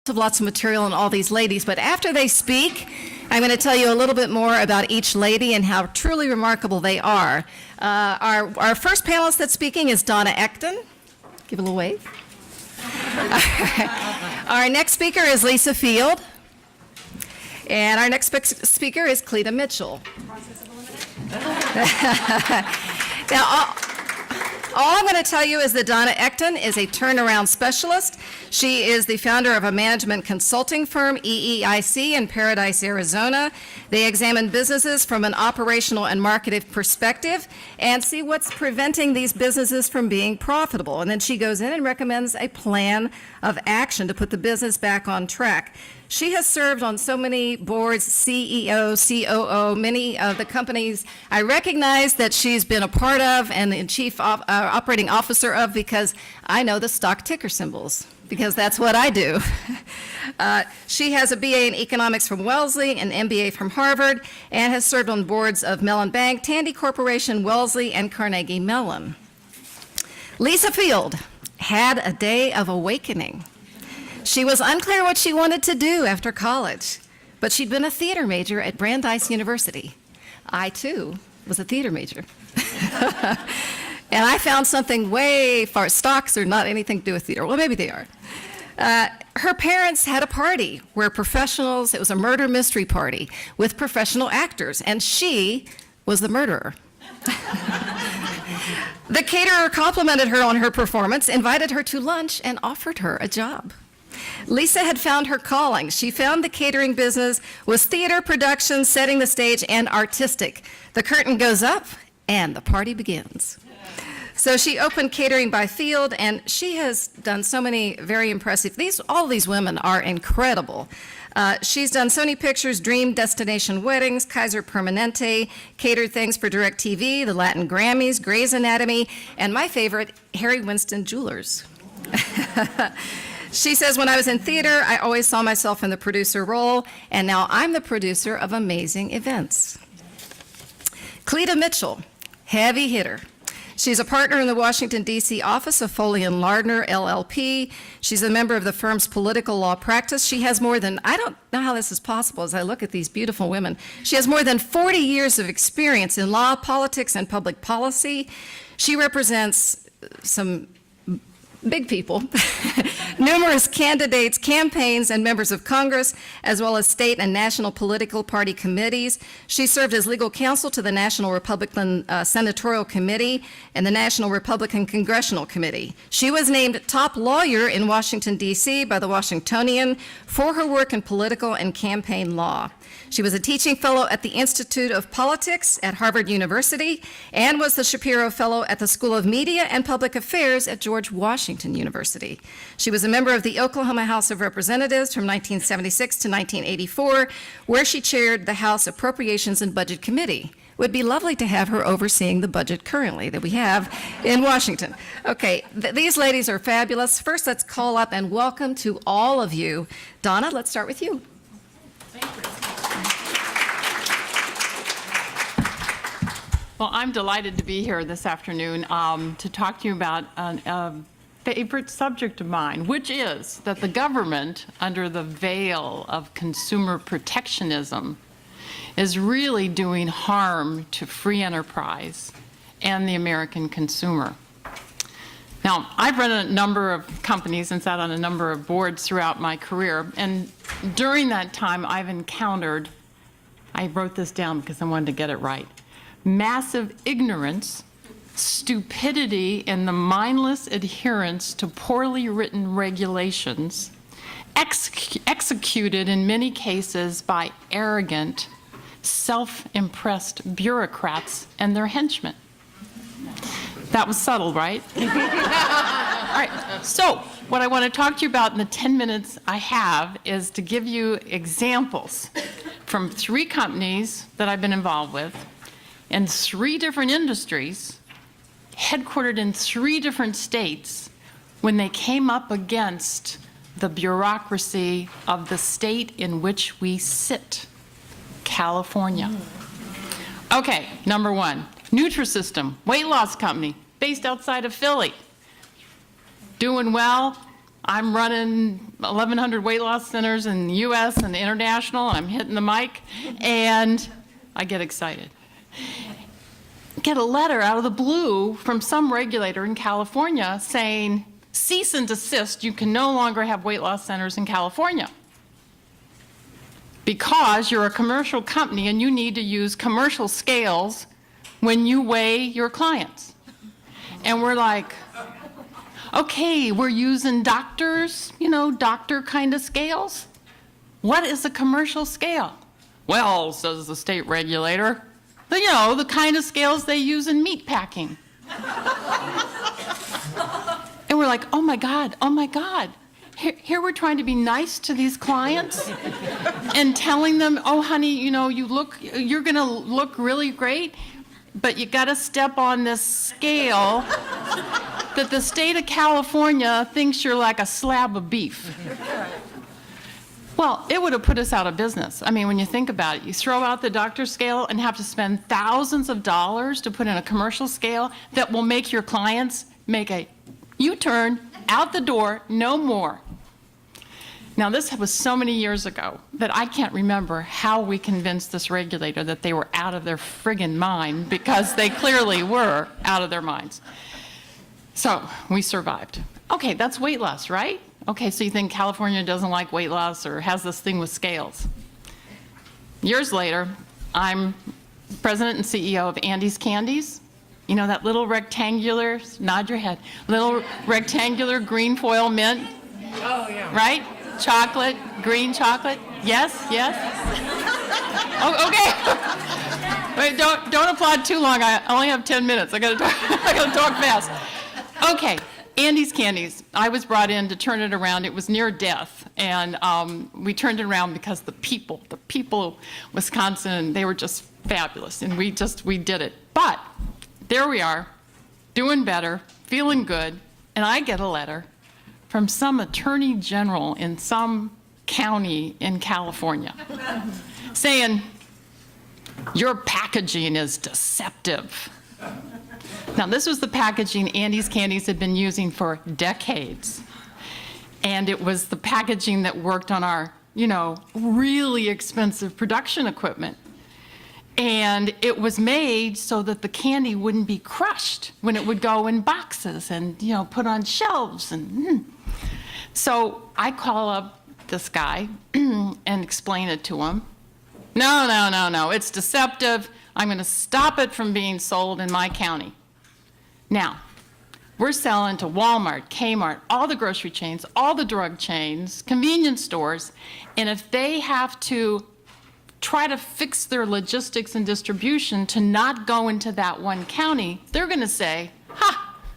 Lots of material on all these ladies, but after they speak, I'm going to tell you a little bit more about each lady and how truly remarkable they are. Our first panelist that's speaking is Donna Ecton. Give a little wave. Our next speaker is Lisa Field. And our next speaker is Cleta Mitchell. Now, all I'm going to tell you is that Donna Ecton is a turnaround specialist. She is the founder of a management consulting firm, EEI Inc. in Paradise, Arizona. They examine businesses from an operational and marketing perspective and see what's preventing these businesses from being profitable. And then she goes in and recommends a plan of action to put the business back on track. She has served on so many boards, CEO, COO, many of the companies I recognize that she's been a part of and the chief operating officer of, because I know the stock ticker symbols, because that's what I do. She has a BA in economics from Wellesley, an MBA from Harvard, and has served on boards of Mellon Bank, Tandy Corporation, Wellesley, and Carnegie Mellon. Lisa Field had a day of awakening. She was unclear what she wanted to do after college, but she'd been a theater major at Brandeis University. I, too, was a theater major. And I found something way far. Stocks are not anything to do with theater. Well, maybe they are. Her parents had a party where professionals, it was a murder mystery party with professional actors, and she was the murderer. The caterer complimented her on her performance, invited her to lunch, and offered her a job. Lisa had found her calling. She found the catering business was theater production, setting the stage, and artistic. The curtain goes up, and the party begins. So she opened Catering by Field, and she has done so many very impressive, all these women are incredible. She's done Sony Pictures, Dream Destination Weddings, Kaiser Permanente, catered things for DirecTV, the Latin Grammys, Grey's Anatomy, and my favorite, Harry Winston Jewelers. She says, when I was in theater, I always saw myself in the producer role, and now I'm the producer of amazing events. Cleta Mitchell, heavy hitter. She's a partner in the Washington, D.C. office of Foley & Lardner, LLP. She's a member of the firm's political law practice. She has more than, I don't know how this is possible as I look at these beautiful women. She has more than 40 years of experience in law, politics, and public policy. She represents some big people, numerous candidates, campaigns, and members of Congress, as well as state and national political party committees. She served as legal counsel to the National Republican Senatorial Committee and the National Republican Congressional Committee. She was named top lawyer in Washington, D.C. by the Washingtonian for her work in political and campaign law. She was a teaching fellow at the Institute of Politics at Harvard University and was the Shapiro Fellow at the School of Media and Public Affairs at George Washington University. She was a member of the Oklahoma House of Representatives from 1976 to 1984, where she chaired the House Appropriations and Budget Committee. It would be lovely to have her overseeing the budget currently that we have in Washington. Okay, these ladies are fabulous. First, let's call up and welcome to all of you. Donna, let's start with you. Thank you. Well, I'm delighted to be here this afternoon to talk to you about a favorite subject of mine, which is that the government, under the veil of consumer protectionism, is really doing harm to free enterprise and the American consumer. Now, I've run a number of companies and sat on a number of boards throughout my career, and during that time I've encountered, I wrote this down because I wanted to get it right, massive ignorance, stupidity, and the mindless adherence to poorly written regulations, executed in many cases by arrogant, self-impressed bureaucrats and their henchmen. That was subtle, right? All right, so what I want to talk to you about in the 10 minutes I have is to give you examples from 3 companies that I've been involved with in 3 different industries, headquartered in 3 different states, when they came up against the bureaucracy of the state in which we sit, California. Okay, number 1, Nutrisystem, weight loss company, based outside of Philly. Doing well, I'm running 1,100 weight loss centers in the US and international, and I'm hitting the mic, and I get excited. Get a letter out of the blue from some regulator in California saying, cease and desist, you can no longer have weight loss centers in California because you're a commercial company and you need to use commercial scales when you weigh your clients. And we're like, okay, we're using doctors, doctor kind of scales. What is a commercial scale? Well, says the state regulator, the kind of scales they use in meat packing. And we're like, oh my God. Here we're trying to be nice to these clients and telling them, oh honey, you're gonna look really great, but you gotta step on this scale that the state of California thinks you're like a slab of beef. Well, it would have put us out of business. I mean, when you think about it, you throw out the doctor scale and have to spend thousands of dollars to put in a commercial scale that will make your clients make a U-turn out the door, no more. Now, this was so many years ago that I can't remember how we convinced this regulator that they were out of their friggin' mind, because they clearly were out of their minds. So we survived. Okay, that's weight loss, right? Okay, so you think California doesn't like weight loss or has this thing with scales. Years later, I'm president and CEO of Andy's Candies. You know that little rectangular, nod your head, little rectangular green foil mint? Oh, yeah. Right? Chocolate, green chocolate? Yes? Oh, okay. Wait, don't applaud too long. I only have 10 minutes. I gotta talk fast. Okay, Andy's Candies. I was brought in to turn it around. It was near death, and we turned it around because the people of Wisconsin, they were just fabulous, and we did it. But there we are, doing better, feeling good, and I get a letter from some attorney general in some county in California saying, your packaging is deceptive. Now, this was the packaging Andy's Candies had been using for decades. And it was the packaging that worked on our, really expensive production equipment. And it was made so that the candy wouldn't be crushed when it would go in boxes and, put on shelves. So I call up this guy and explain it to him. No, it's deceptive. I'm going to stop it from being sold in my county. Now, we're selling to Walmart, Kmart, all the grocery chains, all the drug chains, convenience stores, and if they have to try to fix their logistics and distribution to not go into that one county, they're going to say,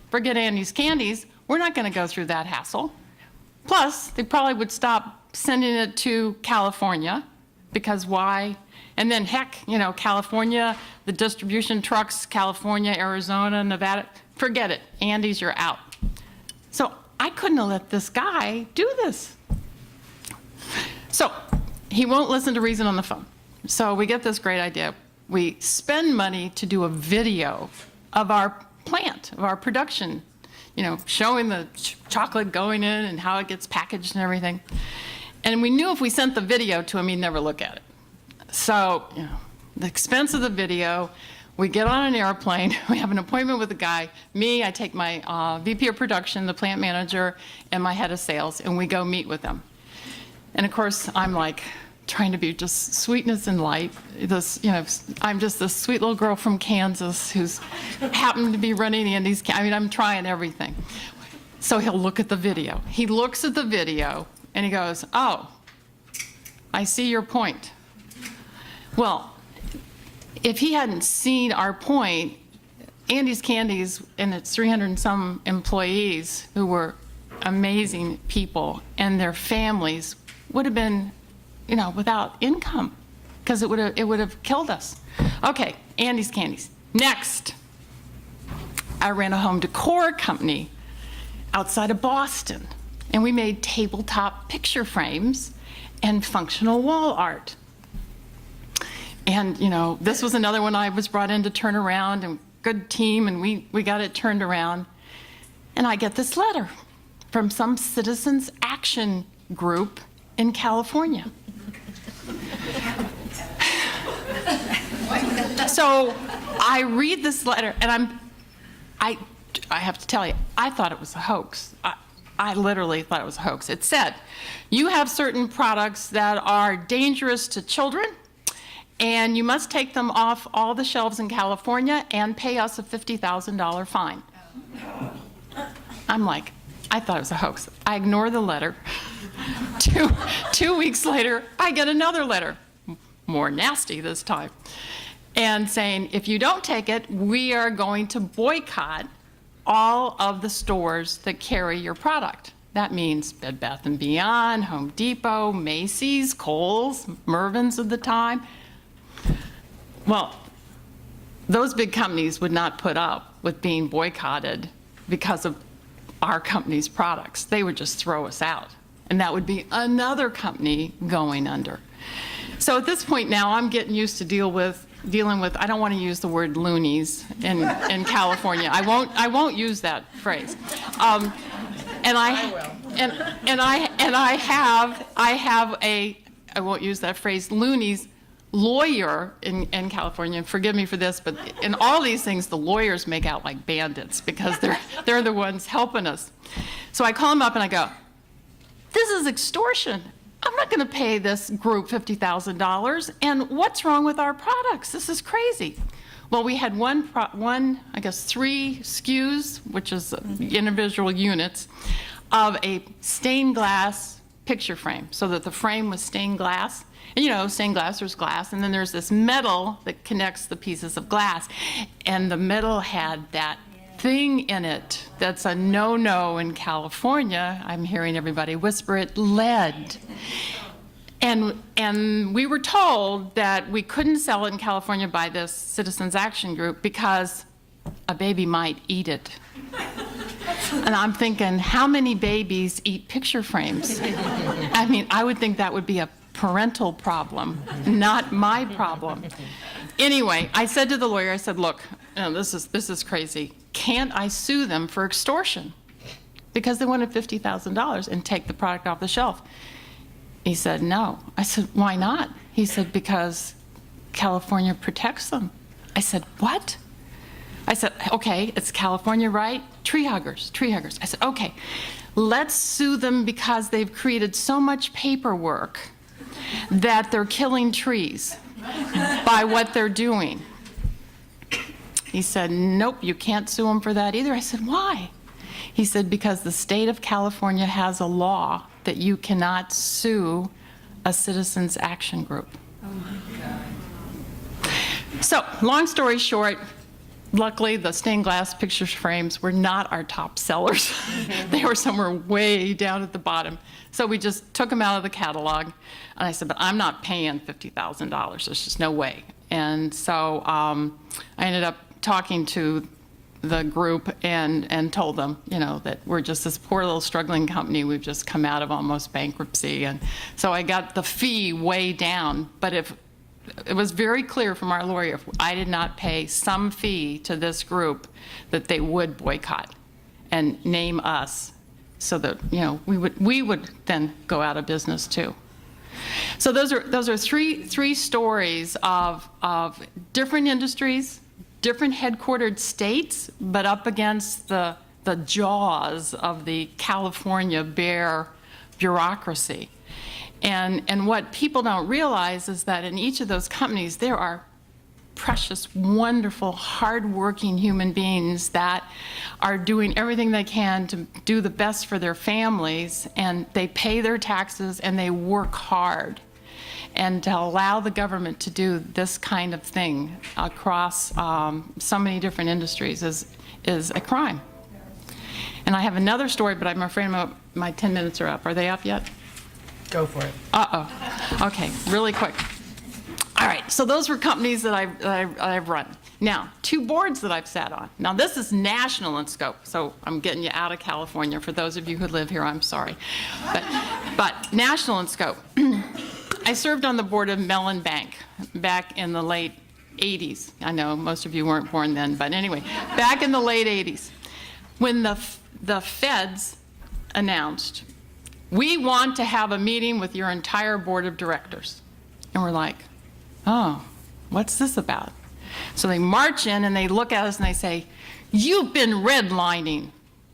forget Andy's Candies, we're not going to go through that hassle. Plus, they probably would stop sending it to California, because why? And then heck, California, the distribution trucks, California, Arizona, Nevada, forget it. Andy's, you're out. So I couldn't have let this guy do this. So he won't listen to reason on the phone. So we get this great idea. We spend money to do a video of our plant, of our production, showing the chocolate going in and how it gets packaged and everything. And we knew if we sent the video to him, he'd never look at it. So, the expense of the video, we get on an airplane, we have an appointment with the guy, me, I take my VP of production, the plant manager, and my head of sales, and we go meet with them. And of course, I'm like trying to be just sweetness and light. I'm just this sweet little girl from Kansas who's happened to be running Andy's, I'm trying everything. So he'll look at the video. He looks at the video, and he goes, oh, I see your point. Well, if he hadn't seen our point, Andy's Candies and its 300 and some employees who were amazing people and their families would have been, without income, because it would have killed us. Okay, Andy's Candies. Next, I ran a home decor company outside of Boston, and we made tabletop picture frames and functional wall art. And, this was another one I was brought in to turn around, and good team, and we got it turned around. And I get this letter from some citizens action group in California. So I read this letter, and I have to tell you, I thought it was a hoax. I literally thought it was a hoax. It said, you have certain products that are dangerous to children, and you must take them off all the shelves in California and pay us a $50,000 fine. I'm like, I thought it was a hoax. I ignore the letter. Two weeks later, I get another letter, more nasty this time, and saying, if you don't take it, we are going to boycott all of the stores that carry your product. That means Bed Bath & Beyond, Home Depot, Macy's, Kohl's, Mervyn's at the time. Well, those big companies would not put up with being boycotted because of our company's products. They would just throw us out. And that would be another company going under. So at this point now, I'm getting used to dealing with, I don't want to use the word loonies in California. I won't use that phrase. And I have a, I won't use that phrase, loonies lawyer in California. And forgive me for this, but in all these things, the lawyers make out like bandits because they're the ones helping us. So I call them up and I go, this is extortion. I'm not going to pay this group $50,000. And what's wrong with our products? This is crazy. Well, we had I guess 3 SKUs, which is individual units, of a stained glass picture frame, so that the frame was stained glass. And you know, stained glass, there's glass, and then there's this metal that connects the pieces of glass. And the metal had that thing in it that's a no-no in California. I'm hearing everybody whisper it, lead. And we were told that we couldn't sell it in California by this Citizens Action Group because a baby might eat it. And I'm thinking, how many babies eat picture frames? I mean, I would think that would be a parental problem, not my problem. Anyway, I said to the lawyer, I said, look, this is crazy. Can't I sue them for extortion? Because they wanted $50,000 and take the product off the shelf. He said, no. I said, why not? He said, because California protects them. I said, what? I said, okay, it's California, right? Tree huggers. I said, okay, let's sue them because they've created so much paperwork that they're killing trees by what they're doing. He said, nope, you can't sue them for that either. I said, why? He said, because the state of California has a law that you cannot sue a citizens action group. Oh my God. So, long story short, luckily the stained glass picture frames were not our top sellers. They were somewhere way down at the bottom. So we just took them out of the catalog. And I said, but I'm not paying $50,000. There's just no way. And so I ended up talking to the group and told them, you know, that we're just this poor little struggling company. We've just come out of almost bankruptcy. And so I got the fee way down. But if it was very clear from our lawyer, if I did not pay some fee to this group, that they would boycott and name us, so that, you know, we would then go out of business too. So those are three stories of different industries, different headquartered states, but up against the jaws of the California bear bureaucracy. And what people don't realize is that in each of those companies, there are precious, wonderful, hardworking human beings that are doing everything they can to do the best for their families, and they pay their taxes and they work hard. And to allow the government to do this kind of thing across so many different industries is a crime. And I have another story, but I'm afraid my 10 minutes are up. Are they up yet? Go for it. Uh-oh. Okay, really quick. All right, so those were companies that I've run. Now, 2 boards that I've sat on. Now, this is national in scope, so I'm getting you out of California. For those of you who live here, I'm sorry. But national in scope. I served on the board of Mellon Bank back in the late 80s. I know most of you weren't born then, but anyway, back in the late 80s, when the feds announced, "We want to have a meeting with your entire board of directors." And we're like, oh, what's this about? So they march in and they look at us and they say, "You've been redlining."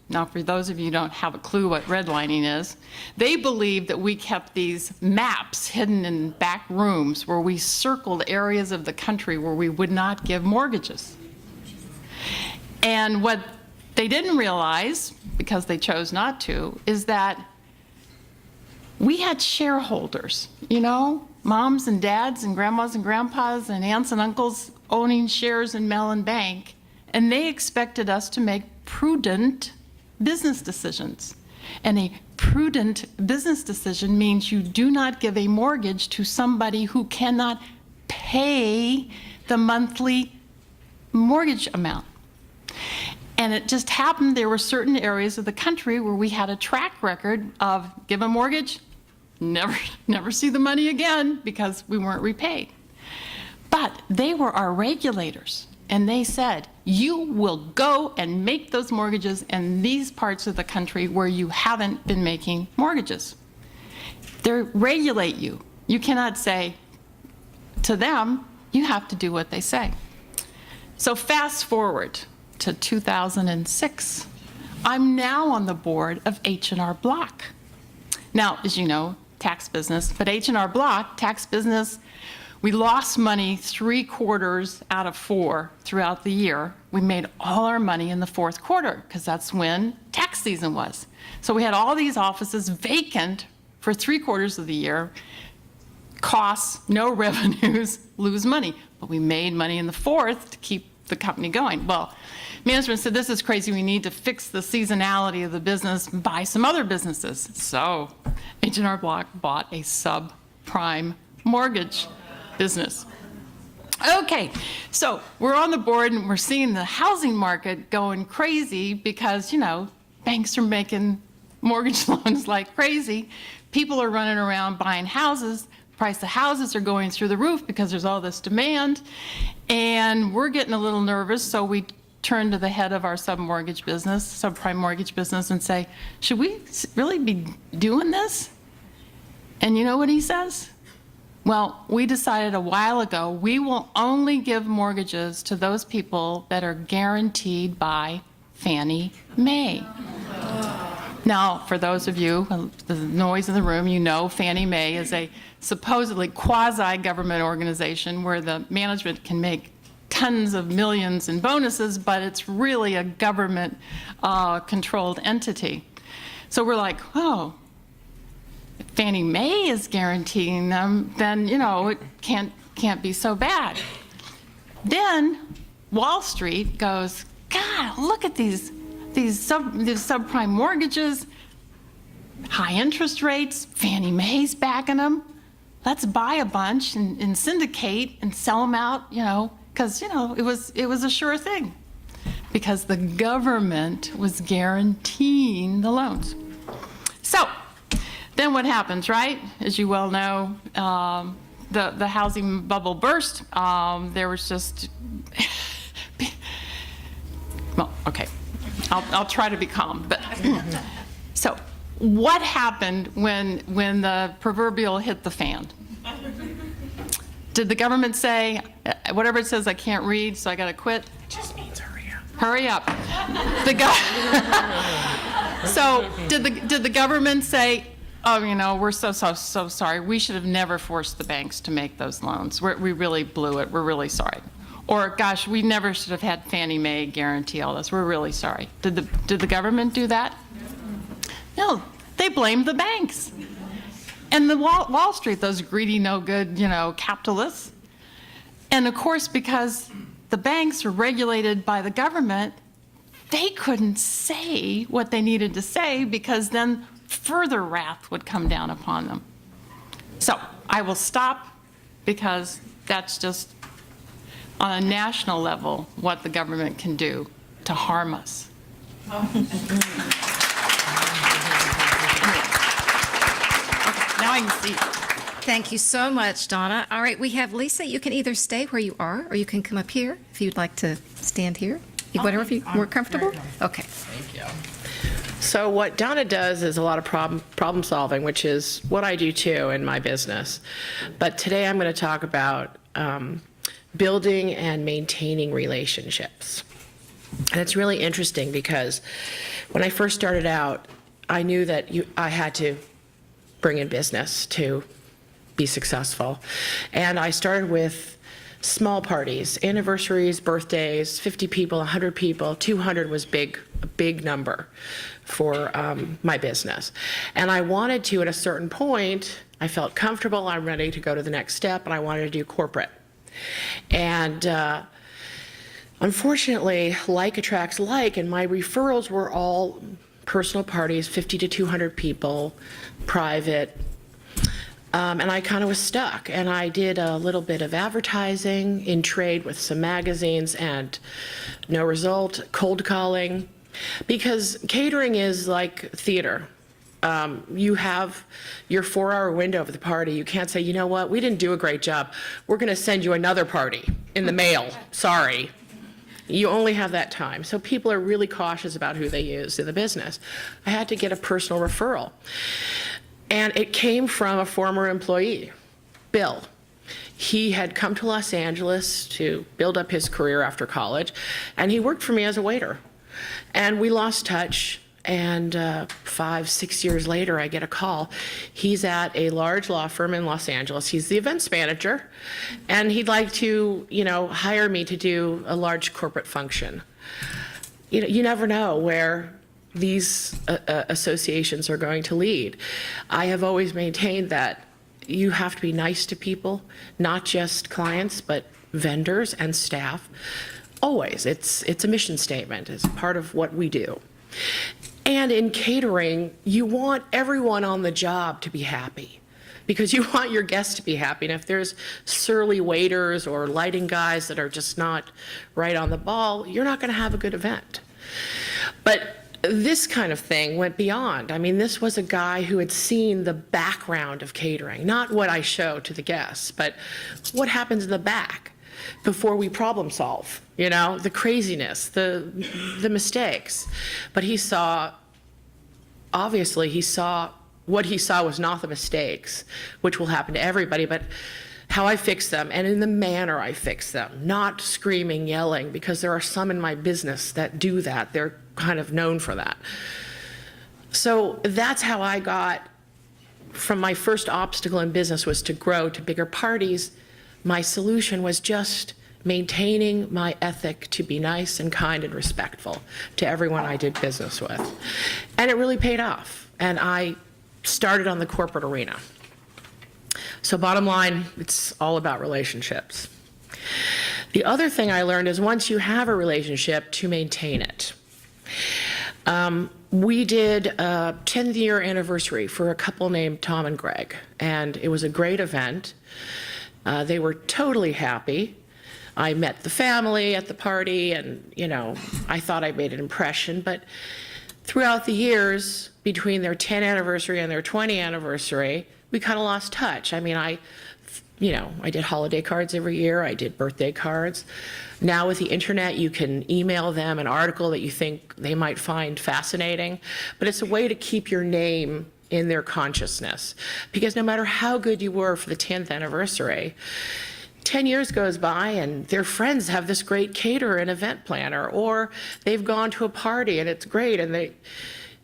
Now, for those of you who don't have a clue what redlining is, they believe that we kept these maps hidden in back rooms where we circled areas of the country where we would not give mortgages. And what they didn't realize, because they chose not to, is that we had shareholders, moms and dads and grandmas and grandpas and aunts and uncles owning shares in Mellon Bank, and they expected us to make prudent business decisions. And a prudent business decision means you do not give a mortgage to somebody who cannot pay the monthly mortgage amount. And it just happened there were certain areas of the country where we had a track record of give a mortgage, never see the money again because we weren't repaid. But they were our regulators, and they said, you will go and make those mortgages in these parts of the country where you haven't been making mortgages. They regulate you. You cannot say to them, you have to do what they say. So fast forward to 2006. I'm now on the board of H&R Block. Now, as you know, tax business, but H&R Block, tax business, we lost money 3 quarters out of 4 throughout the year. We made all our money in the 4th quarter because that's when tax season was. So we had all these offices vacant for 3 quarters of the year, costs, no revenues, lose money. But we made money in the 4th to keep the company going. Well, management said, this is crazy. We need to fix the seasonality of the business, buy some other businesses. So H&R Block bought a subprime mortgage business. Okay, so we're on the board and we're seeing the housing market going crazy because, banks are making mortgage loans like crazy. People are running around buying houses. Price of houses are going through the roof because there's all this demand. And we're getting a little nervous, so we turn to the head of our subprime mortgage business, and say, should we really be doing this? And you know what he says? Well, we decided a while ago we will only give mortgages to those people that are guaranteed by Fannie Mae. Now, for those of you, the noise in the room, Fannie Mae is a supposedly quasi-government organization where the management can make tons of millions in bonuses, but it's really a government-controlled entity. So we're like, oh, if Fannie Mae is guaranteeing them, then, it can't be so bad. Then Wall Street goes, God, look at these subprime mortgages, high interest rates, Fannie Mae's backing them. Let's buy a bunch and syndicate and sell them out, because, it was a sure thing because the government was guaranteeing the loans. So then what happens, right? As you well know, the housing bubble burst. There was just, well, okay. I'll try to be calm. But so what happened when the proverbial hit the fan? Did the government say, whatever it says, I can't read, so I got to quit? It just means hurry up. Hurry up. So did the government say, oh, we're so sorry. We should have never forced the banks to make those loans. We really blew it. We're really sorry. Or, gosh, we never should have had Fannie Mae guarantee all this. We're really sorry. Did the government do that? No, they blamed the banks. And the Wall Street, those greedy, no good, capitalists. And of course, because the banks are regulated by the government, they couldn't say what they needed to say because then further wrath would come down upon them. So I will stop because that's just on a national level what the government can do to harm us. Now I can see. Thank you so much, Donna. All right, we have Lisa. You can either stay where you are or you can come up here if you'd like to stand here. Whatever, if you're more comfortable. Okay. Thank you. So what Donna does is a lot of problem solving, which is what I do too in my business. But today I'm going to talk about building and maintaining relationships. And it's really interesting because when I first started out, I knew that I had to bring in business to be successful. And I started with small parties, anniversaries, birthdays, 50 people, 100 people, 200 was a big number for my business. And I wanted to, at a certain point, I felt comfortable, I'm ready to go to the next step, and I wanted to do corporate. And unfortunately, like attracts like, and my referrals were all personal parties, 50 to 200 people, private. And I kind of was stuck, and I did a little bit of advertising in trade with some magazines, and no result. Cold calling, because catering is like theater. You have your 4-hour window of the party. You can't say, you know what, we didn't do a great job. We're going to send you another party in the mail. Sorry. You only have that time. So people are really cautious about who they use in the business. I had to get a personal referral. And it came from a former employee, Bill. He had come to Los Angeles to build up his career after college, and he worked for me as a waiter. And we lost touch, and 5-6 years later, I get a call. He's at a large law firm in Los Angeles. He's the events manager, and he'd like to, hire me to do a large corporate function. You never know where these associations are going to lead. I have always maintained that you have to be nice to people, not just clients, but vendors and staff. Always. It's a mission statement. It's part of what we do. And in catering, you want everyone on the job to be happy, because you want your guests to be happy. And if there's surly waiters or lighting guys that are just not right on the ball, you're not going to have a good event. But this kind of thing went beyond. I mean, this was a guy who had seen the background of catering, not what I show to the guests, but what happens in the back before we problem solve, the craziness, the mistakes. But obviously what he saw was not the mistakes, which will happen to everybody, but how I fix them, and in the manner I fix them, not screaming, yelling, because there are some in my business that do that. They're kind of known for that. So that's how I got from my first obstacle in business was to grow to bigger parties. My solution was just maintaining my ethic to be nice and kind and respectful to everyone I did business with. And it really paid off. And I started on the corporate arena. So bottom line, it's all about relationships. The other thing I learned is once you have a relationship, to maintain it. We did a 10th-year anniversary for a couple named Tom and Greg, and it was a great event. They were totally happy. I met the family at the party, and, I thought I made an impression, but throughout the years, between their 10th anniversary and their 20th anniversary, we kind of lost touch. I mean, I did holiday cards every year. I did birthday cards. Now with the internet, you can email them an article that you think they might find fascinating, but it's a way to keep your name in their consciousness. Because no matter how good you were for the 10th anniversary, 10 years goes by and their friends have this great caterer and event planner, or they've gone to a party and it's great, and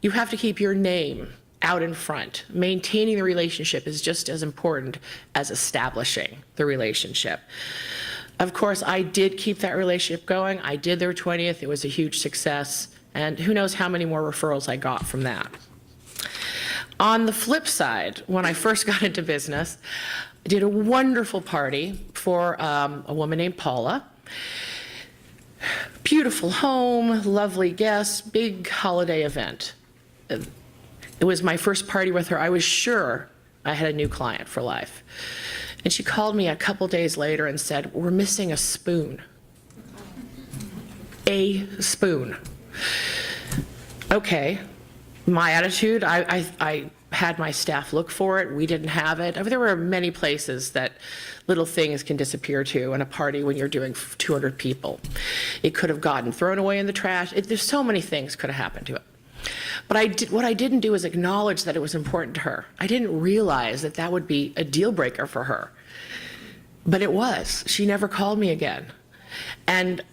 you have to keep your name out in front. Maintaining the relationship is just as important as establishing the relationship. Of course, I did keep that relationship going. I did their 20th. It was a huge success. And who knows how many more referrals I got from that. On the flip side, when I first got into business, I did a wonderful party for a woman named Paula. Beautiful home, lovely guests, big holiday event. It was my first party with her. I was sure I had a new client for life. And she called me a couple days later and said, "We're missing a spoon." A spoon. Okay. My attitude, I had my staff look for it. We didn't have it. I mean, there were many places that little things can disappear to in a party when you're doing 200 people. It could have gotten thrown away in the trash. There's so many things could have happened to it. But what I didn't do is acknowledge that it was important to her. I didn't realize that that would be a deal breaker for her. But it was. She never called me again. And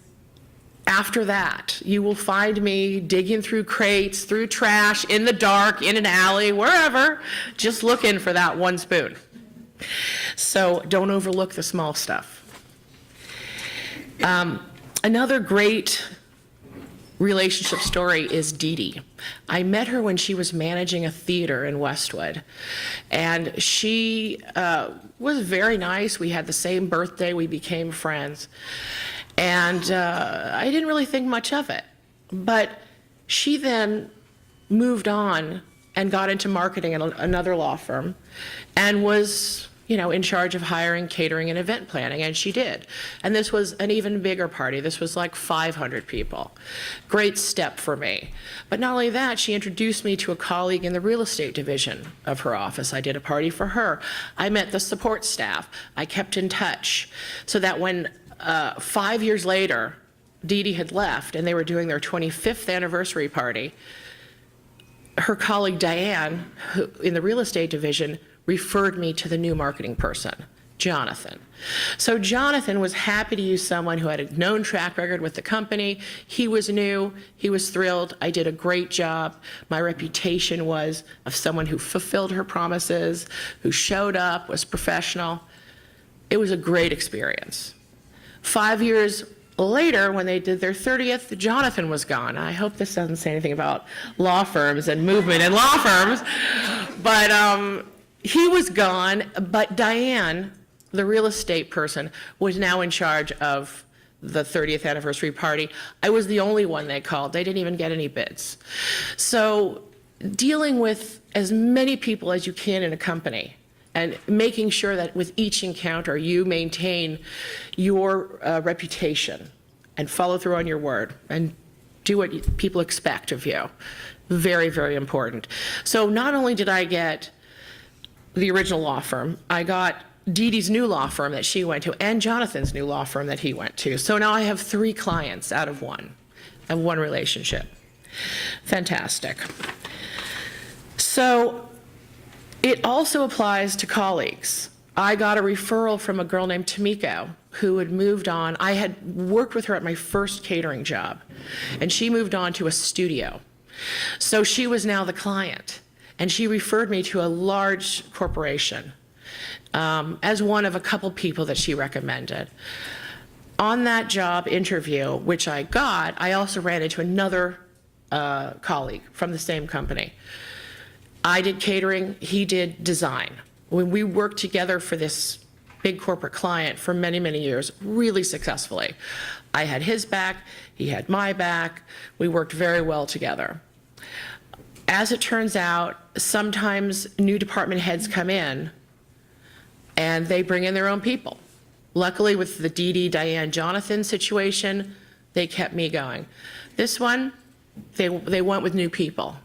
after that, you will find me digging through crates, through trash, in the dark, in an alley, wherever, just looking for that one spoon. So don't overlook the small stuff. Another great relationship story is Dee Dee. I met her when she was managing a theater in Westwood, and she was very nice. We had the same birthday. We became friends. And I didn't really think much of it. But she then moved on and got into marketing at another law firm and was, in charge of hiring, catering, and event planning, and she did. And this was an even bigger party. This was like 500 people. Great step for me. But not only that, she introduced me to a colleague in the real estate division of her office. I did a party for her. I met the support staff. I kept in touch so that when 5 years later, Dee Dee had left and they were doing their 25th anniversary party, her colleague Diane, who, in the real estate division, referred me to the new marketing person, Jonathan. So Jonathan was happy to use someone who had a known track record with the company. He was new, he was thrilled. I did a great job. My reputation was of someone who fulfilled her promises, who showed up, was professional. It was a great experience. 5 years later, when they did their 30th, Jonathan was gone. I hope this doesn't say anything about law firms and movement in law firms, but he was gone. But Diane, the real estate person, was now in charge of the 30th anniversary party. I was the only one they called. They didn't even get any bids. So dealing with as many people as you can in a company, and making sure that with each encounter you maintain your reputation and follow through on your word and do what people expect of you. Very, very important. So not only did I get the original law firm, I got Dee Dee's new law firm that she went to and Jonathan's new law firm that he went to. So now I have 3 clients out of one relationship. Fantastic. So it also applies to colleagues. I got a referral from a girl named Tamiko who had moved on. I had worked with her at my first catering job, and she moved on to a studio. So she was now the client, and she referred me to a large corporation as one of a couple people that she recommended. On that job interview, which I got, I also ran into another colleague from the same company. I did catering, he did design. When we worked together for this big corporate client for many, many years, really successfully. I had his back, he had my back. We worked very well together. As it turns out, sometimes new department heads come in and they bring in their own people. Luckily, with the Dee Dee, Diane, Jonathan situation, they kept me going. This one, they went with new people.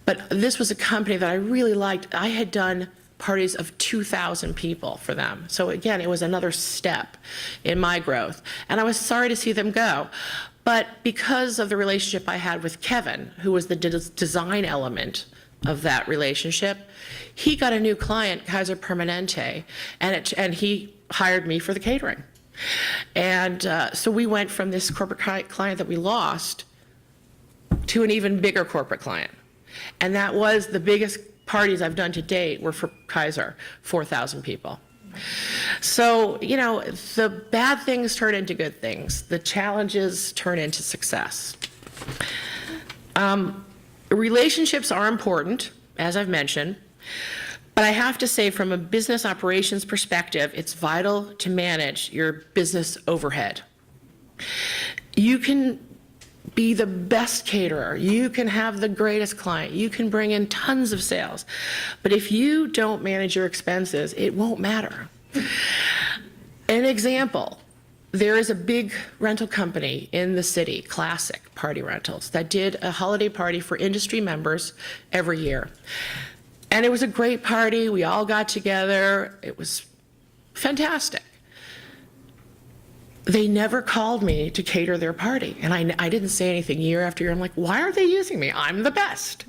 But this was a company that I really liked. I had done parties of 2,000 people for them. So again, it was another step in my growth. And I was sorry to see them go. But because of the relationship I had with Kevin, who was the design element of that relationship, he got a new client, Kaiser Permanente, and he hired me for the catering. And so we went from this corporate client that we lost to an even bigger corporate client. And that was the biggest parties I've done to date were for Kaiser, 4,000 people. So, the bad things turn into good things. The challenges turn into success. Relationships are important, as I've mentioned, but I have to say from a business operations perspective, it's vital to manage your business overhead. You can be the best caterer, you can have the greatest client, you can bring in tons of sales, but if you don't manage your expenses, it won't matter. An example, there is a big rental company in the city, Classic Party Rentals, that did a holiday party for industry members every year. And it was a great party, we all got together, it was fantastic. they never called me to cater their party. And I didn't say anything year after year. I'm like, why aren't they using me? I'm the best.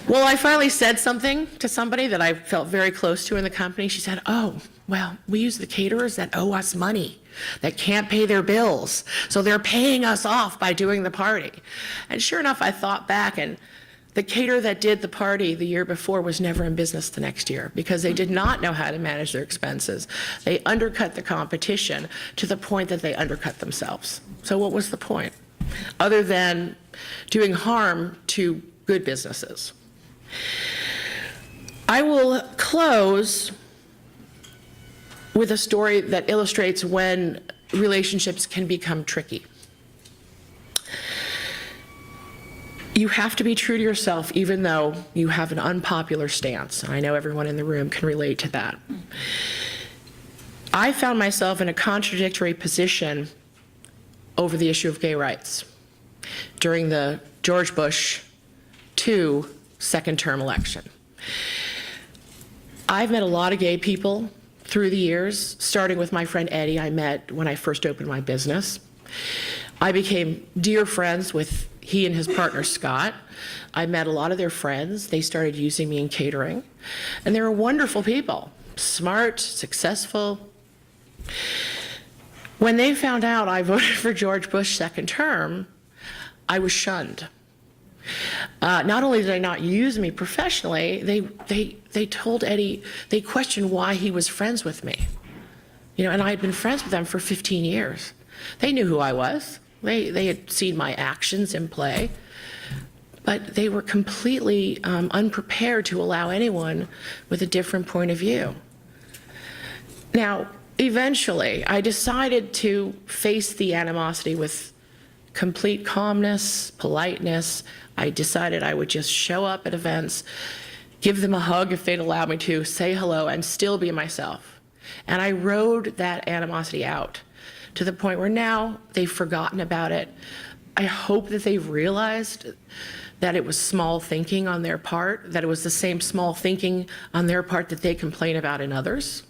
Well, I finally said something to somebody that I felt very close to in the company. She said, oh, well, we use the caterers that owe us money, that can't pay their bills. So they're paying us off by doing the party. And sure enough, I thought back, and the caterer that did the party the year before was never in business the next year because they did not know how to manage their expenses. They undercut the competition to the point that they undercut themselves. So what was the point? Other than doing harm to good businesses. I will close with a story that illustrates when relationships can become tricky. You have to be true to yourself even though you have an unpopular stance. I know everyone in the room can relate to that. I found myself in a contradictory position over the issue of gay rights during the George Bush II second-term election. I've met a lot of gay people through the years, starting with my friend Eddie I met when I first opened my business. I became dear friends with he and his partner Scott. I met a lot of their friends. They started using me in catering. And they were wonderful people, smart, successful. When they found out I voted for George Bush second term, I was shunned. Not only did they not use me professionally, they told Eddie, they questioned why he was friends with me. You know, and I had been friends with them for 15 years. They knew who I was. They had seen my actions in play, but they were completely unprepared to allow anyone with a different point of view. Now, eventually, I decided to face the animosity with complete calmness, politeness. I decided I would just show up at events, give them a hug if they'd allow me to, say hello, and still be myself. And I rode that animosity out to the point where now they've forgotten about it. I hope that they've realized that it was small thinking on their part, that it was the same small thinking on their part that they complain about in others.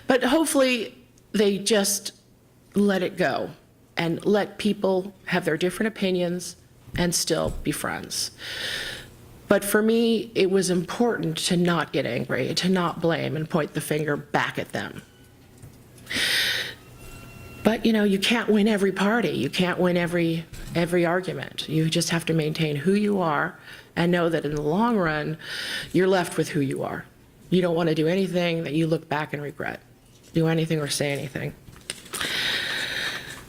But hopefully they just let it go and let people have their different opinions and still be friends. But for me, it was important to not get angry, to not blame and point the finger back at them. But you know, you can't win every party. You can't win every argument. You just have to maintain who you are and know that in the long run, you're left with who you are. You don't want to do anything that you look back and regret. Do anything or say anything.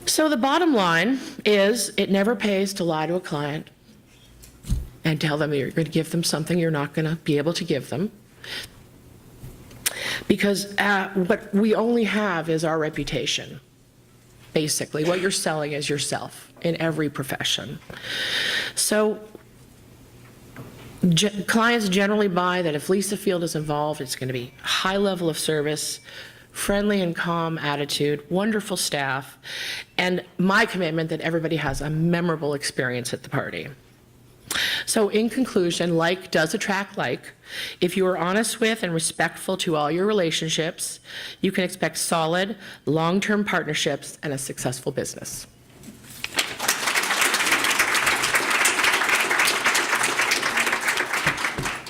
So the bottom line is it never pays to lie to a client and tell them you're going to give them something you're not going to be able to give them. Because what we only have is our reputation. Basically, what you're selling is yourself in every profession. So clients generally buy that if Lisa Field is involved, it's going to be high level of service, friendly and calm attitude, wonderful staff, and my commitment that everybody has a memorable experience at the party. So in conclusion, like does attract like. If you are honest with and respectful to all your relationships, you can expect solid, long-term partnerships and a successful business.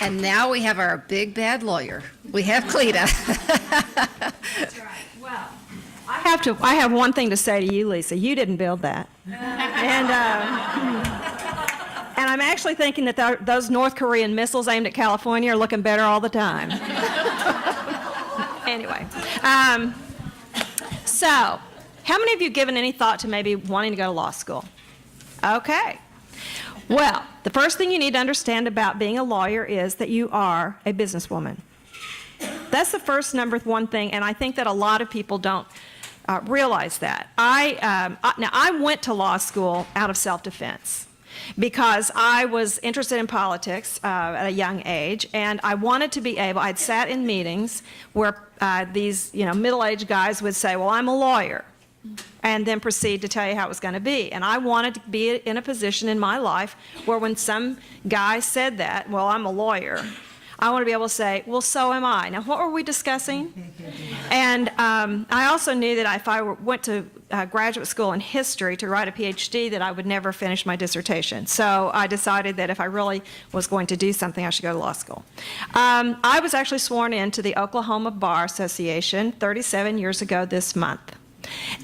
And now we have our big bad lawyer. We have Cleta. That's right. Well, I have one thing to say to you, Lisa. You didn't build that. And I'm actually thinking that those North Korean missiles aimed at California are looking better all the time. Anyway, so how many of you given any thought to maybe wanting to go to law school? Okay. Well, the first thing you need to understand about being a lawyer is that you are a businesswoman. That's the first number one thing, and I think that a lot of people don't realize that. Now, I went to law school out of self-defense because I was interested in politics at a young age, and I wanted to be able, I'd sat in meetings where these middle-aged guys would say, well, I'm a lawyer, and then proceed to tell you how it was going to be. And I wanted to be in a position in my life where when some guy said that, well, I'm a lawyer, I want to be able to say, well, so am I. Now, what were we discussing? And I also knew that if I went to graduate school in history to write a PhD, that I would never finish my dissertation. So I decided that if I really was going to do something, I should go to law school. I was actually sworn into the Oklahoma Bar Association 37 years ago this month.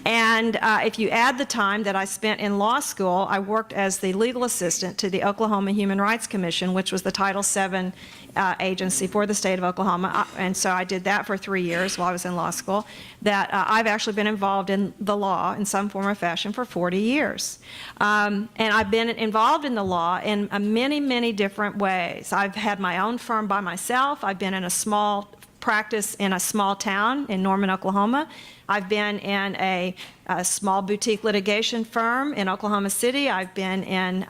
And if you add the time that I spent in law school, I worked as the legal assistant to the Oklahoma Human Rights Commission, which was the Title VII agency for the state of Oklahoma. And so I did that for 3 years while I was in law school. That I've actually been involved in the law in some form or fashion for 40 years. And I've been involved in the law in many, many different ways. I've had my own firm by myself. I've been in a small practice in a small town in Norman, Oklahoma. I've been in a small boutique litigation firm in Oklahoma City. I've been in,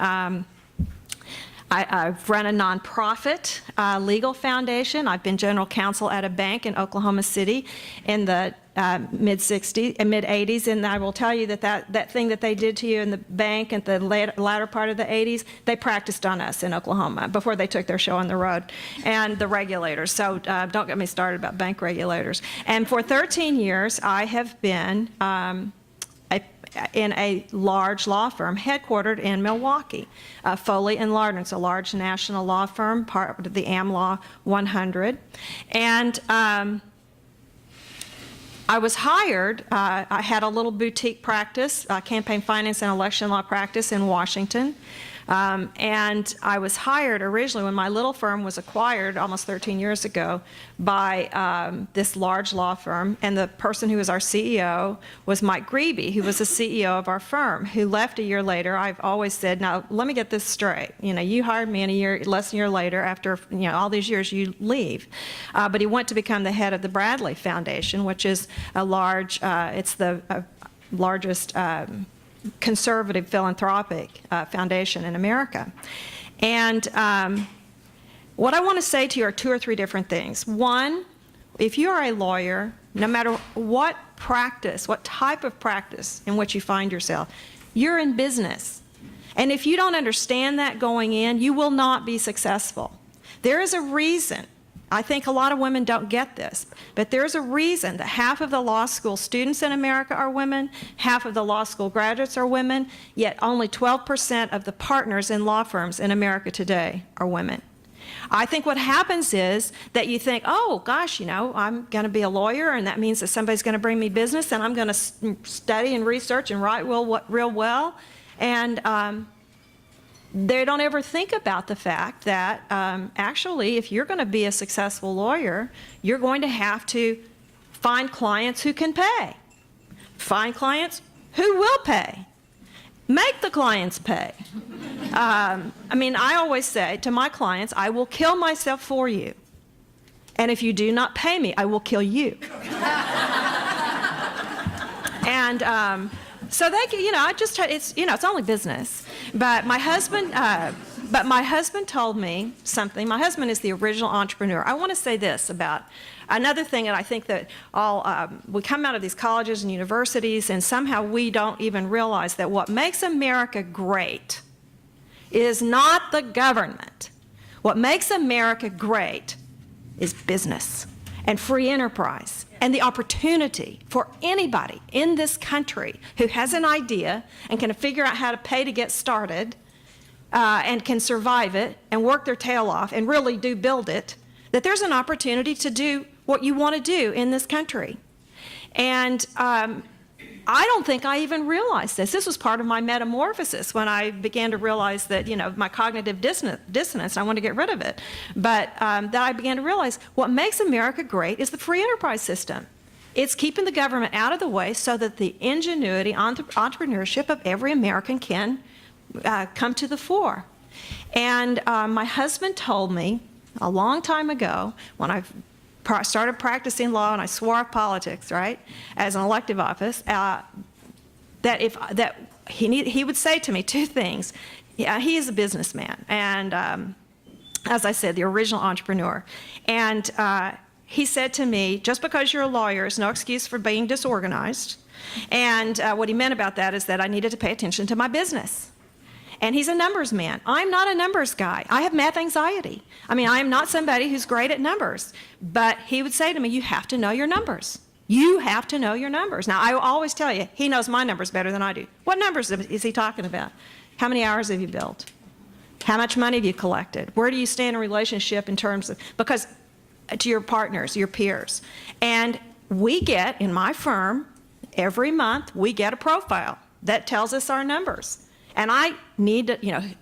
I've run a nonprofit legal foundation. I've been general counsel at a bank in Oklahoma City in the mid-60s and mid-80s, and I will tell you that thing that they did to you in the bank at the latter part of the 80s, they practiced on us in Oklahoma before they took their show on the road, and the regulators. So don't get me started about bank regulators. And for 13 years, I have been in a large law firm headquartered in Milwaukee, Foley & Lardner. It's a large national law firm, part of the AmLaw 100. And I was hired, I had a little boutique practice, campaign finance and election law practice in Washington. And I was hired originally when my little firm was acquired almost 13 years ago by this large law firm. And the person who was our CEO was Mike Grebe, who was the CEO of our firm, who left a year later. I've always said, now, let me get this straight. You know, you hired me, and less than a year later, after all these years, you leave. But he went to become the head of the Bradley Foundation, which is a large, it's the largest conservative philanthropic foundation in America. And what I want to say to you are 2 or 3 different things. One, if you are a lawyer, no matter what practice, what type of practice in which you find yourself, you're in business. And if you don't understand that going in, you will not be successful. There is a reason. I think a lot of women don't get this, but there's a reason that half of the law school students in America are women, half of the law school graduates are women, yet only 12% of the partners in law firms in America today are women. I think what happens is that you think, oh, gosh, I'm going to be a lawyer, and that means that somebody's going to bring me business, and I'm going to study and research and write real well, and they don't ever think about the fact that actually, if you're going to be a successful lawyer, you're going to have to find clients who can pay, find clients who will pay, make the clients pay. I always say to my clients, I will kill myself for you. And if you do not pay me, I will kill you. And so they, it's only business. But my husband told me something. My husband is the original entrepreneur. I want to say this about another thing that I think that we come out of these colleges and universities, and somehow we don't even realize that what makes America great is not the government. What makes America great is business and free enterprise and the opportunity for anybody in this country who has an idea and can figure out how to pay to get started and can survive it and work their tail off and really do build it, that there's an opportunity to do what you want to do in this country. And I don't think I even realized this. This was part of my metamorphosis when I began to realize that, my cognitive dissonance, I wanted to get rid of it. But that I began to realize what makes America great is the free enterprise system. It's keeping the government out of the way so that the ingenuity, entrepreneurship of every American can come to the fore. And my husband told me a long time ago when I started practicing law and I swore off politics, right, as an elective office, that he would say to me 2 things. Yeah, he is a businessman, and as I said, the original entrepreneur. And he said to me, just because you're a lawyer is no excuse for being disorganized. And what he meant about that is that I needed to pay attention to my business. And he's a numbers man. I'm not a numbers guy. I have math anxiety. I am not somebody who's great at numbers. But he would say to me, you have to know your numbers. You have to know your numbers. Now, I always tell you, he knows my numbers better than I do. What numbers is he talking about? How many hours have you built? How much money have you collected? Where do you stand in a relationship in terms of, because to your partners, your peers. And we get, in my firm, every month, we get a profile that tells us our numbers. And I need to,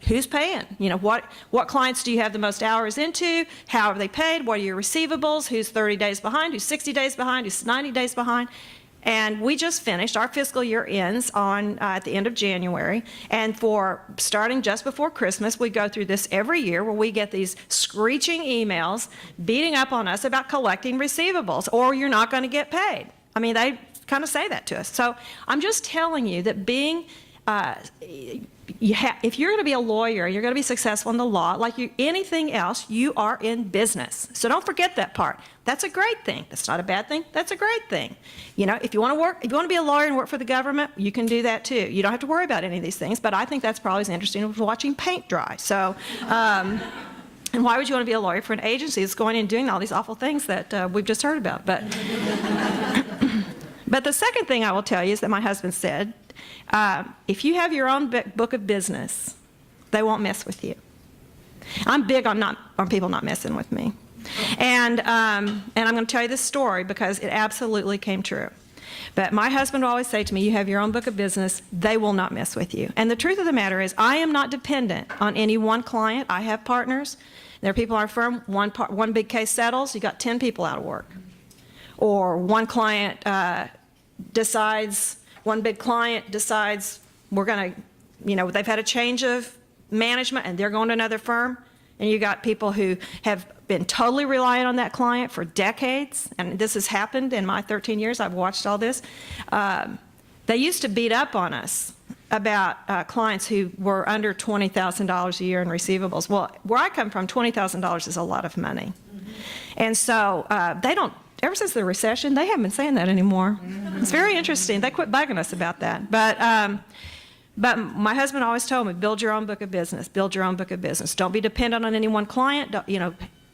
who's paying? What clients do you have the most hours into? How are they paid? What are your receivables? Who's 30 days behind? Who's 60 days behind? Who's 90 days behind? And we just finished, our fiscal year ends at the end of January, and for starting just before Christmas, we go through this every year where we get these screeching emails beating up on us about collecting receivables, or you're not going to get paid. I mean, they kind of say that to us. So I'm just telling you that being, if you're going to be a lawyer, you're going to be successful in the law, like anything else, you are in business. So don't forget that part. That's a great thing. That's not a bad thing. That's a great thing. If you want to be a lawyer and work for the government, you can do that too. You don't have to worry about any of these things, but I think that's probably as interesting as watching paint dry. So, and why would you want to be a lawyer for an agency that's going in and doing all these awful things that we've just heard about? But the second thing I will tell you is that my husband said, if you have your own book of business, they won't mess with you. I'm big on people not messing with me. And I'm going to tell you this story because it absolutely came true. But my husband will always say to me, you have your own book of business, they will not mess with you. And the truth of the matter is, I am not dependent on any one client. I have partners. There are people in our firm, one big case settles, you got 10 people out of work. Or one client one big client decides we're going to, they've had a change of management and they're going to another firm. And you got people who have been totally reliant on that client for decades. And this has happened in my 13 years. I've watched all this. They used to beat up on us about clients who were under $20,000 a year in receivables. Well, where I come from, $20,000 is a lot of money. And so they don't, ever since the recession, they haven't been saying that anymore. It's very interesting. They quit bugging us about that. But my husband always told me, build your own book of business. Build your own book of business. Don't be dependent on any one client.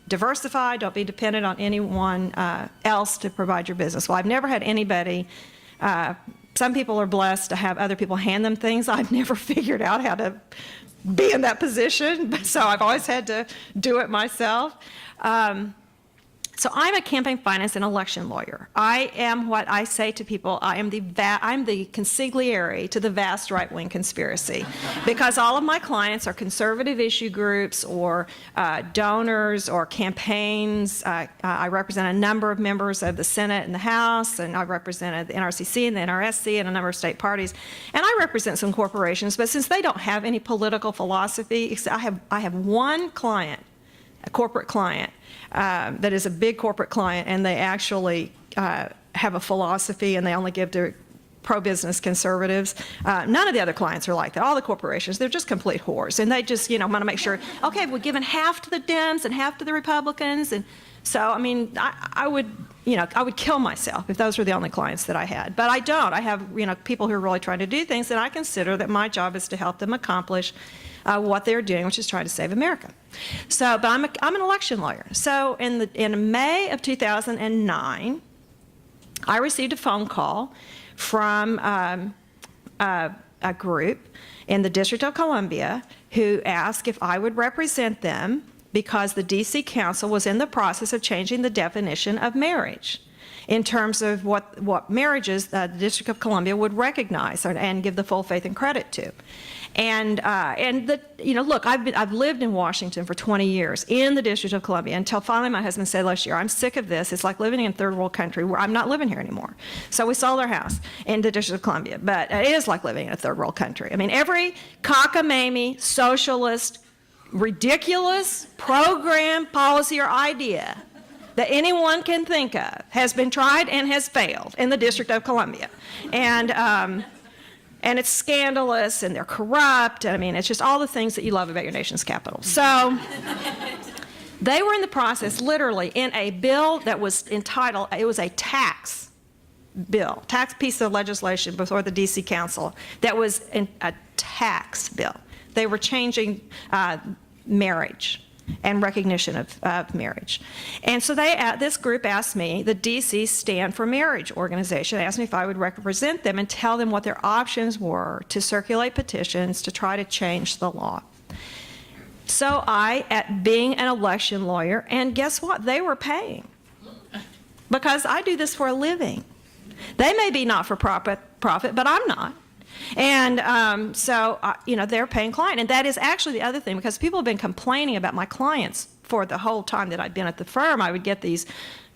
Diversify. Don't be dependent on anyone else to provide your business. Well, I've never had anybody. Some people are blessed to have other people hand them things. I've never figured out how to be in that position, so I've always had to do it myself. So I'm a campaign finance and election lawyer. I am what I say to people, I'm the consigliere to the vast right-wing conspiracy, because all of my clients are conservative issue groups or donors or campaigns. I represent a number of members of the Senate and the House, and I represented the NRCC and the NRSC and a number of state parties. And I represent some corporations, but since they don't have any political philosophy, I have one client, a corporate client, that is a big corporate client, and they actually have a philosophy, and they only give to pro-business conservatives. None of the other clients are like that. All the corporations, they're just complete whores, and they just, want to make sure, okay, we're giving half to the Dems and half to the Republicans, and so, I mean, I would kill myself if those were the only clients that I had. But I don't. I have, people who are really trying to do things, and I consider that my job is to help them accomplish what they're doing, which is trying to save America. So, but I'm an election lawyer. So in May of 2009, I received a phone call from a group in the District of Columbia who asked if I would represent them because the D.C. Council was in the process of changing the definition of marriage in terms of what marriages the District of Columbia would recognize and give the full faith and credit to. And look, I've lived in Washington for 20 years in the District of Columbia until finally my husband said last year, I'm sick of this. It's like living in third world country where I'm not living here anymore. So we sold our house in the District of Columbia, but it is like living in a third world country. I mean, every cockamamie, socialist, ridiculous program, policy, or idea that anyone can think of has been tried and has failed in the District of Columbia. And it's scandalous, and they're corrupt. I mean, it's just all the things that you love about your nation's capital. So they were in the process, literally, in a bill that was entitled, it was a tax bill, tax piece of legislation before the D.C. Council that was a tax bill. They were changing marriage and recognition of marriage. And so this group asked me, the DC Stand for Marriage organization, asked me if I would represent them and tell them what their options were to circulate petitions to try to change the law. So at being an election lawyer, and guess what? They were paying, because I do this for a living. They may be not for profit, but I'm not. And they're paying client. And that is actually the other thing, because people have been complaining about my clients for the whole time that I've been at the firm. I would get these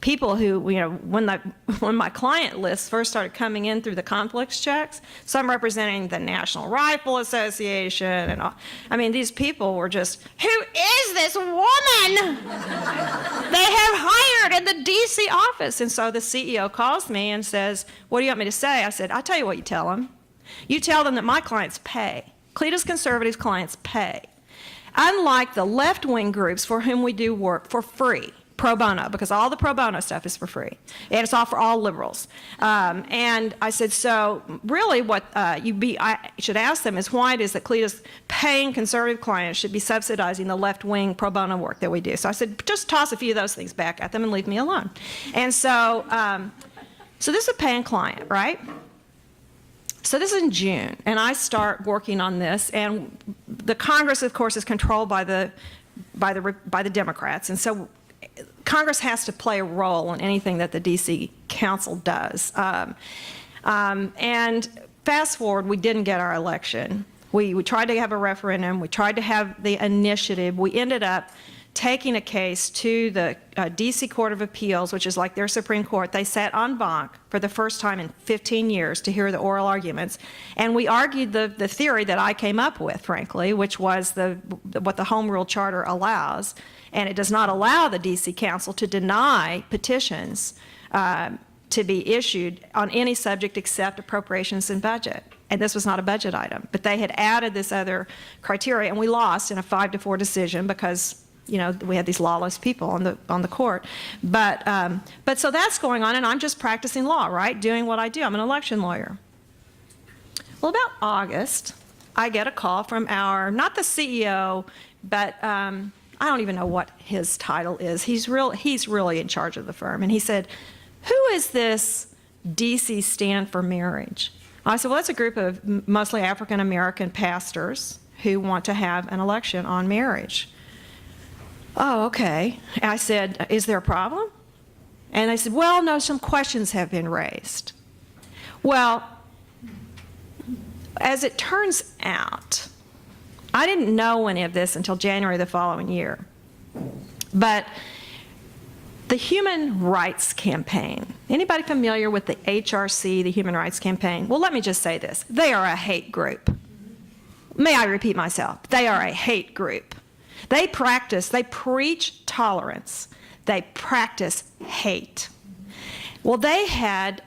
people who, when my client list first started coming in through the conflicts checks, so I'm representing the National Rifle Association and all. I mean, these people were just, who is this woman they have hired in the DC office? And so the CEO calls me and says, what do you want me to say? I said, I'll tell you what you tell them. You tell them that my clients pay. Cleta's conservatives clients pay. Unlike the left-wing groups for whom we do work for free, pro bono, because all the pro bono stuff is for free, and it's all for all liberals. And I said, so really what I should ask them is why it is that Cleta's paying conservative clients should be subsidizing the left-wing pro bono work that we do. So I said, just toss a few of those things back at them and leave me alone. And so, so this is a paying client, right? So this is in June, and I start working on this, and the Congress, of course, is controlled by the Democrats, and so Congress has to play a role in anything that the DC Council does. And fast forward, we didn't get our election. We tried to have a referendum. We tried to have the initiative. We ended up taking a case to the DC Court of Appeals, which is like their Supreme Court. They sat en banc for the first time in 15 years to hear the oral arguments. And we argued the theory that I came up with, frankly, which was what the Home Rule Charter allows. And it does not allow the DC Council to deny petitions to be issued on any subject except appropriations and budget. And this was not a budget item. But they had added this other criteria, and we lost in a 5-4 decision because we had these lawless people on the court. But so that's going on, and I'm just practicing law, right? Doing what I do. I'm an election lawyer. Well, about August, I get a call from not the CEO, but I don't even know what his title is. He's really in charge of the firm. And he said, who is this DC Stand for Marriage? I said, well, that's a group of mostly African-American pastors who want to have an election on marriage. Oh, okay. I said, is there a problem? And they said, well, no, some questions have been raised. Well, as it turns out, I didn't know any of this until January the following year. But the Human Rights Campaign, anybody familiar with the HRC, the Human Rights Campaign? Well, let me just say this. They are a hate group. May I repeat myself? They are a hate group. They preach tolerance. They practice hate. Well, they had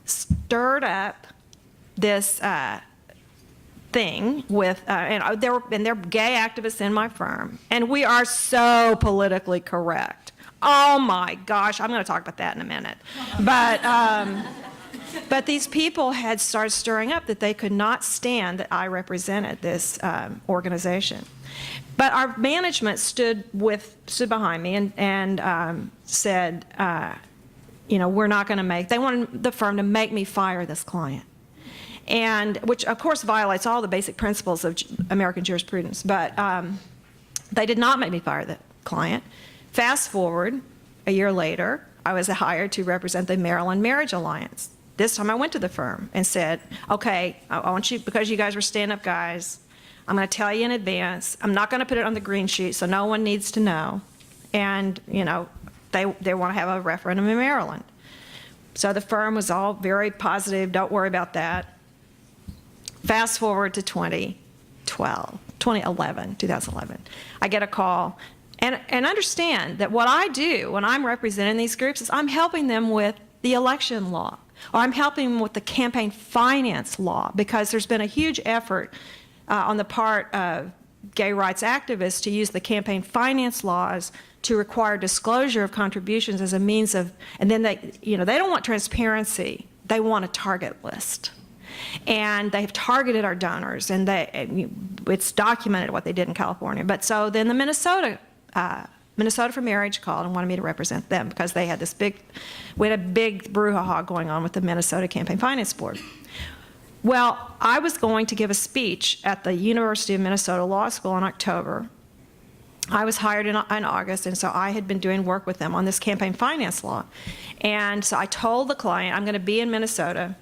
stirred up this thing with, and they're gay activists in my firm, and we are so politically correct. Oh my gosh, I'm going to talk about that in a minute. But these people had started stirring up that they could not stand that I represented this organization. But our management stood behind me and said, we're not going to they wanted the firm to make me fire this client. And which of course violates all the basic principles of American jurisprudence, but they did not make me fire the client. Fast forward a year later, I was hired to represent the Maryland Marriage Alliance. This time I went to the firm and said, okay, I want you, because you guys were stand-up guys, I'm going to tell you in advance. I'm not going to put it on the green sheet, so no one needs to know. And, they want to have a referendum in Maryland. So the firm was all very positive, don't worry about that. Fast forward to 2011. I get a call. And understand that what I do when I'm representing these groups is I'm helping them with the election law, or I'm helping them with the campaign finance law, because there's been a huge effort on the part of gay rights activists to use the campaign finance laws to require disclosure of contributions as a means of, and then they don't want transparency, they want a target list. And they've targeted our donors, and it's documented what they did in California. But so then the Minnesota Minnesota for Marriage called and wanted me to represent them because we had a big brouhaha going on with the Minnesota Campaign Finance Board. Well, I was going to give a speech at the University of Minnesota Law School in October. I was hired in August, and so I had been doing work with them on this campaign finance law. And so I told the client, I'm going to be in Minnesota.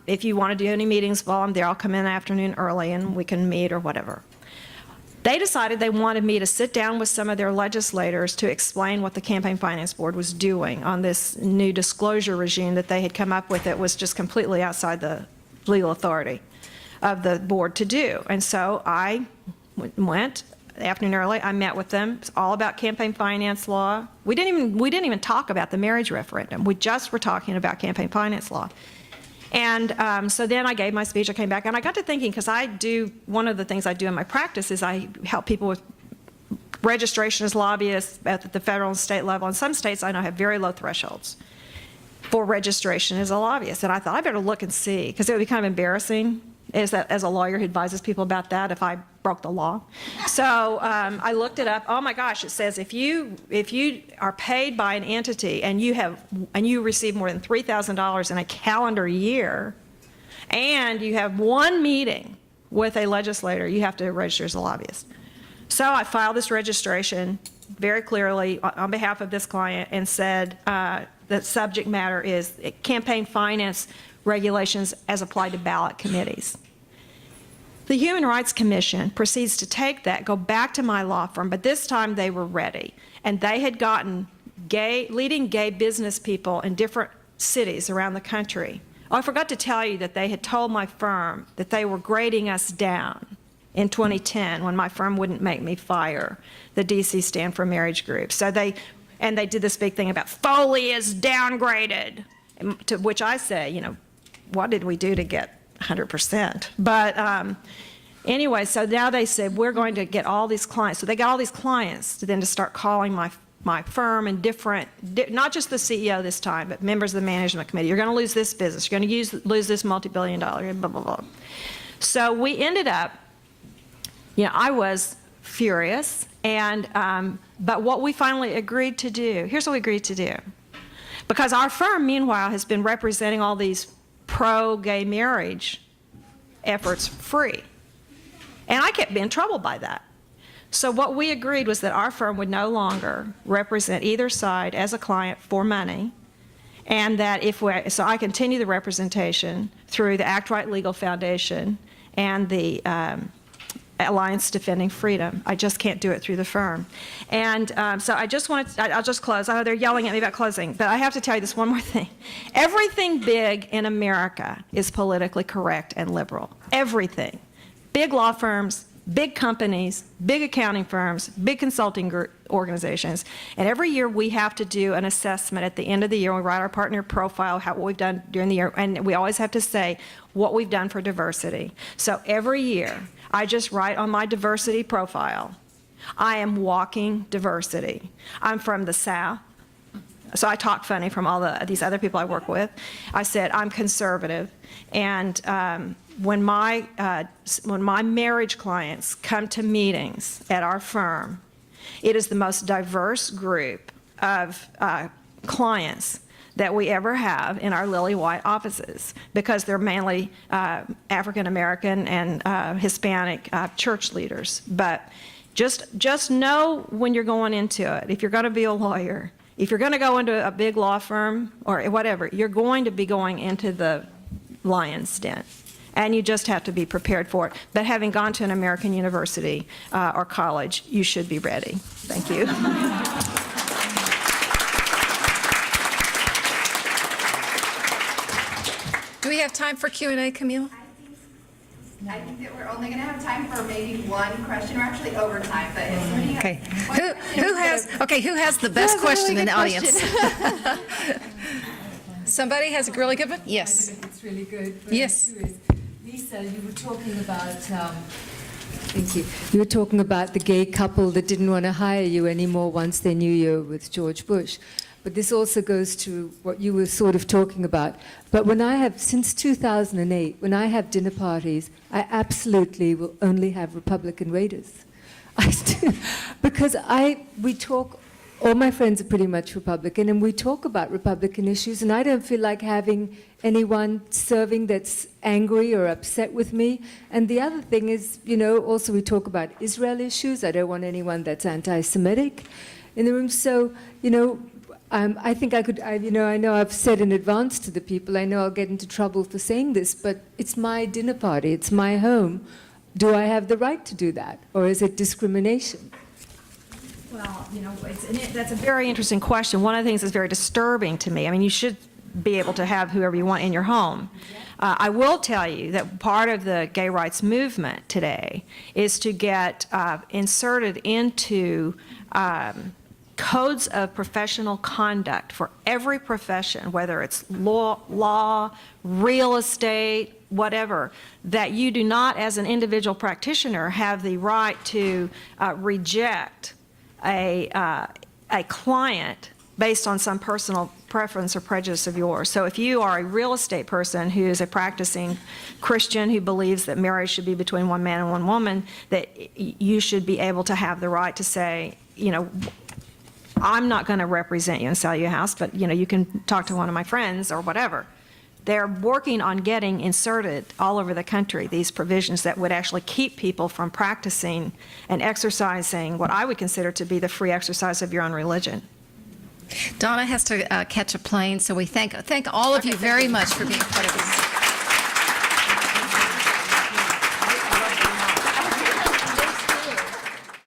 If you want to do any meetings while I'm there, I'll come in the afternoon early and we can meet or whatever. They decided they wanted me to sit down with some of their legislators to explain what the Campaign Finance Board was doing on this new disclosure regime that they had come up with that was just completely outside the legal authority of the board to do. And so I went the afternoon early. I met with them. It's all about campaign finance law. We didn't even talk about the marriage referendum. We just were talking about campaign finance law. And so then I gave my speech. I came back, and I got to thinking, because one of the things I do in my practice is I help people with registration as lobbyists at the federal and state level. And some states I know have very low thresholds for registration as a lobbyist. And I thought I better look and see, because it would be kind of embarrassing as a lawyer who advises people about that if I broke the law. So I looked it up. Oh my gosh, it says if you are paid by an entity and you receive more than $3,000 in a calendar year, and you have one meeting with a legislator, you have to register as a lobbyist. So I filed this registration very clearly on behalf of this client and said the subject matter is campaign finance regulations as applied to ballot committees. The Human Rights Commission proceeds to take that, go back to my law firm, but this time they were ready. And they had gotten leading gay business people in different cities around the country. Oh, I forgot to tell you that they had told my firm that they were grading us down in 2010 when my firm wouldn't make me fire the DC Stand for Marriage group. So they did this big thing about Foley is downgraded, to which I say, what did we do to get 100%? But anyway, so now they said, we're going to get all these clients. So they got all these clients to start calling my firm and not just the CEO this time, but members of the management committee. You're going to lose this business. You're going to lose this multi-billion-dollar, blah, blah, blah. So we ended up, I was furious. But what we finally agreed to do, here's what we agreed to do. Because our firm, meanwhile, has been representing all these pro-gay marriage efforts free. And I kept being troubled by that. So what we agreed was that our firm would no longer represent either side as a client for money, and that so I continue the representation through the Act Right Legal Foundation and the Alliance Defending Freedom. I just can't do it through the firm. And so I'll just close. I know they're yelling at me about closing, but I have to tell you this one more thing. Everything big in America is politically correct and liberal. Everything. Big law firms, big companies, big accounting firms, big consulting organizations. And every year we have to do an assessment at the end of the year. We write our partner profile, what we've done during the year, and we always have to say what we've done for diversity. So every year, I just write on my diversity profile, I am walking diversity. I'm from the South, so I talk funny from all these other people I work with. I said I'm conservative, and when my marriage clients come to meetings at our firm, it is the most diverse group of clients that we ever have in our lily white offices, because they're mainly African American and Hispanic church leaders. But just know when you're going into it, if you're going to be a lawyer, if you're going to go into a big law firm or whatever, you're going to be going into the lion's den. And you just have to be prepared for it. But having gone to an American university or college, you should be ready. Thank you. Do we have time for Q&A, Camille? I think that we're only going to have time for maybe one question. We're actually over time, but if somebody has... Okay. Who has the best question in the audience? Somebody has a really good one? Yes. It's really good. Yes. Lisa, you were talking about, thank you. You were talking about the gay couple that didn't want to hire you anymore once they knew you were with George Bush. But this also goes to what you were sort of talking about. But since 2008, when I have dinner parties, I absolutely will only have Republican waiters. Because we talk, all my friends are pretty much Republican, and we talk about Republican issues, and I don't feel like having anyone serving that's angry or upset with me. And the other thing is, also we talk about Israel issues. I don't want anyone that's anti-Semitic in the room. So, I think I could, I know I've said in advance to the people, I know I'll get into trouble for saying this, but it's my dinner party, it's my home. Do I have the right to do that, or is it discrimination? Well, that's a very interesting question. One of the things that's very disturbing to me, I mean, you should be able to have whoever you want in your home. I will tell you that part of the gay rights movement today is to get inserted into codes of professional conduct for every profession, whether it's law, real estate, whatever, that you do not, as an individual practitioner, have the right to reject a client based on some personal preference or prejudice of yours. So if you are a real estate person who is a practicing Christian who believes that marriage should be between one man and one woman, that you should be able to have the right to say, I'm not going to represent you and sell you a house, but you can talk to one of my friends or whatever. They're working on getting inserted all over the country, these provisions that would actually keep people from practicing and exercising what I would consider to be the free exercise of your own religion. Donna has to catch a plane, so we thank all of you very much for being part of this.